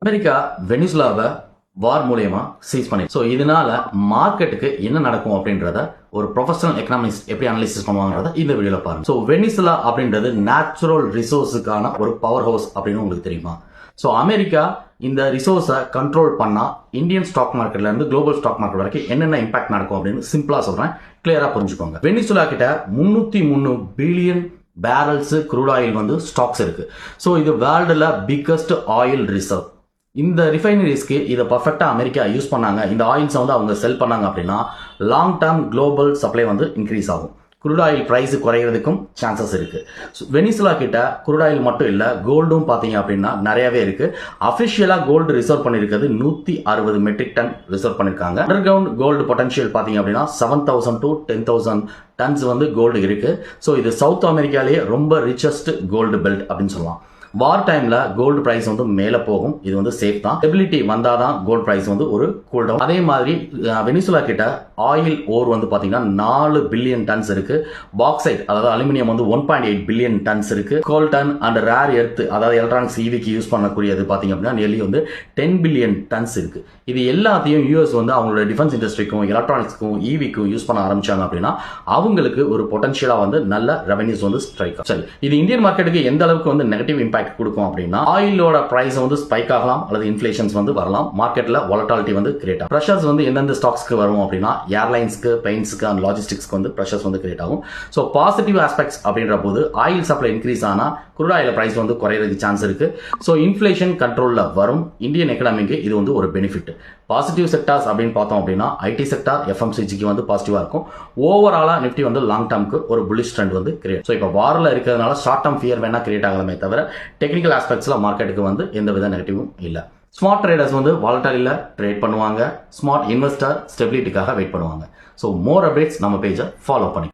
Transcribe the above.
America வெனிசுலாவை வார் மூலியமா cheese பண்ணி so இதனால மார்க்கெட்டுக்கு என்ன நடக்கும் அப்படின்றத ஒரு ப்ரொஃபஷனல் எக்கனாமிக்ஸ் எப்படி அனலிசிஸ் பண்ணுவாங்கன்றத இந்த வீடியோல பாருங்க. ஸோ வெனிசுலா அப்படின்றது நேச்சுரல் ரிசோர்ஸுக்கான ஒரு பவர் ஹவுஸ் அப்படின்னு உங்களுக்கு தெரியுமா? ஸோ அமெரிக்கா இந்த ரிசோர்ஸை கண்ட்ரோல் பண்ணா இந்தியன் ஸ்டாக் மார்க்கெட்ல இருந்து குளோபல் ஸ்டாக் மார்க்கெட் வரைக்கும் என்னென்ன இம்பாக்ட் நடக்கும் அப்படின்னு சிம்பிளா சொல்றேன், கிளியரா புரிஞ்சுக்கோங்க. வெனிசுலா கிட்ட 303 பில்லியன் பேரல்ஸ் க்ரூட் ஆயில் வந்து ஸ்டாக்ஸ் இருக்கு. ஸோ இது வேர்ல்டுல பிக்கஸ்ட் ஆயில் ரிசர்வ். இந்த ரிஃபைனரிஸ்க்கு இதை பர்ஃபெக்டா அமெரிக்கா யூஸ் பண்ணாங்க, இந்த ஆயில்ஸை வந்து அவங்க செல் பண்ணாங்க அப்படின்னா லாங் டேர்ம் குளோபல் சப்ளை வந்து இன்க்ரீஸ் ஆகும். குரூட் ஆயில் பிரைஸ் குறையிறதுக்கும் சான்சஸ் இருக்கு. வெனிசுலா கிட்ட குரூட் ஆயில் மட்டும் இல்ல, கோல்டும் பாத்தீங்க அப்படின்னா நிறையவே இருக்கு. அபிஷியலா கோல்டு ரிசர்வ் பண்ணிருக்கிறது 160 மெட்ரிக் டன் ரிசர்வ் பண்ணிருக்காங்க. அண்டர் கிரவுண்ட் கோல்டு பொட்டன்ஷியல் பாத்தீங்க அப்படின்னா 7,000 to 10,000 டன்ஸ் வந்து கோல்டு இருக்கு. ஸோ இது சவுத் அமெரிக்காலேயே ரொம்ப ரிச்சஸ்ட் கோல்டு பெல்ட் அப்படின்னு சொல்லலாம். வார் டைம்ல கோல்டு பிரைஸ் வந்து மேல போகும், இது வந்து சேஃப் தான். ஸ்டெபிலிட்டி வந்தாதான் கோல்டு பிரைஸ் வந்து ஒரு கூல் டவுன். அதே மாதிரி வெனிசுலா கிட்ட ஆயில் ஓர் வந்து பாத்தீங்கன்னா 4 பில்லியன் டன்ஸ் இருக்கு. பாக்சைட் அதாவது அலுமினியம் வந்து 1.8 பில்லியன் டன்ஸ் இருக்கு. கோல்டன் அண்ட் ரேர் எர்த் அதாவது எலக்ட்ரானிக்ஸ் ஈவிக்கு யூஸ் பண்ணக்கூடியது பாத்தீங்க அப்படின்னா நியர்லி வந்து 10 பில்லியன் டன்ஸ் இருக்கு. இது எல்லாத்தையும் யூஎஸ் வந்து அவங்களோட டிஃபென்ஸ் இண்டஸ்ட்ரிக்கும் எலக்ட்ரானிக்ஸ்க்கும் ஈவிக்கும் யூஸ் பண்ண ஆரம்பிச்சாங்க அப்படின்னா அவங்களுக்கு ஒரு பொட்டன்ஷியலா வந்து நல்ல ரெவன்யூஸ் வந்து ஸ்ட்ரைக் ஆகும். சரி, இது இந்தியன் மார்க்கெட்டுக்கு எந்த அளவுக்கு வந்து நெகட்டிவ் இம்பாக்ட் கொடுக்கும் அப்படின்னா ஆயிலோட பிரைஸ் வந்து ஸ்பைக் ஆகலாம் அல்லது இன்ஃப்ளேஷன்ஸ் வந்து வரலாம். மார்க்கெட்ல வாலட்டாலிட்டி வந்து கிரியேட் ஆகும். பிரஷர்ஸ் வந்து எந்தெந்த ஸ்டாக்ஸ்க்கு வரும் அப்படின்னா ஏர்லைன்ஸ்க்கு, பெயிண்ட்ஸ்க்கு அண்ட் லாஜிஸ்டிக்ஸ்க்கு வந்து பிரஷர்ஸ் வந்து கிரியேட் ஆகும். ஸோ பாசிட்டிவ் ஆஸ்பெக்ட்ஸ் அப்படின்ற போது ஆயில் சப்ளை இன்க்ரீஸ் ஆனா குரூட் ஆயில் பிரைஸ் வந்து குறையிறதுக்கு சான்ஸ் இருக்கு. ஸோ இன்ஃப்ளேஷன் கண்ட்ரோல்ல வரும். இந்தியன் எக்கனாமிக்கு இது வந்து ஒரு பெனிஃபிட். பாசிட்டிவ் செக்டார்ஸ் அப்படின்னு பார்த்தோம் அப்படின்னா ஐடி செக்டார், எஃப்எம்சிஜிக்கு வந்து பாசிட்டிவா இருக்கும். ஓவராலா நிஃப்டி வந்து லாங் டேர்ம்க்கு ஒரு புல்லிஷ் ட்ரெண்ட் வந்து கிரியேட். ஸோ இப்போ வாரில் இருக்கிறதுனால ஷார்ட் டேர்ம் ஃபியர் வேணா கிரியேட் ஆகலாமே தவிர டெக்னிக்கல் ஆஸ்பெக்ட்ஸ்ல மார்க்கெட்டுக்கு வந்து எந்த வித நெகட்டிவும் இல்ல. ஸ்மார்ட் ட்ரேடர்ஸ் வந்து வாலட்டாலிட்டியில ட்ரேட் பண்ணுவாங்க. ஸ்மார்ட் இன்வெஸ்டர் ஸ்டெபிலிட்டிக்காக வெயிட் பண்ணுவாங்க. ஸோ மோர் அப்டேட்ஸ் நம்ம பேஜை ஃபாலோ பண்ணி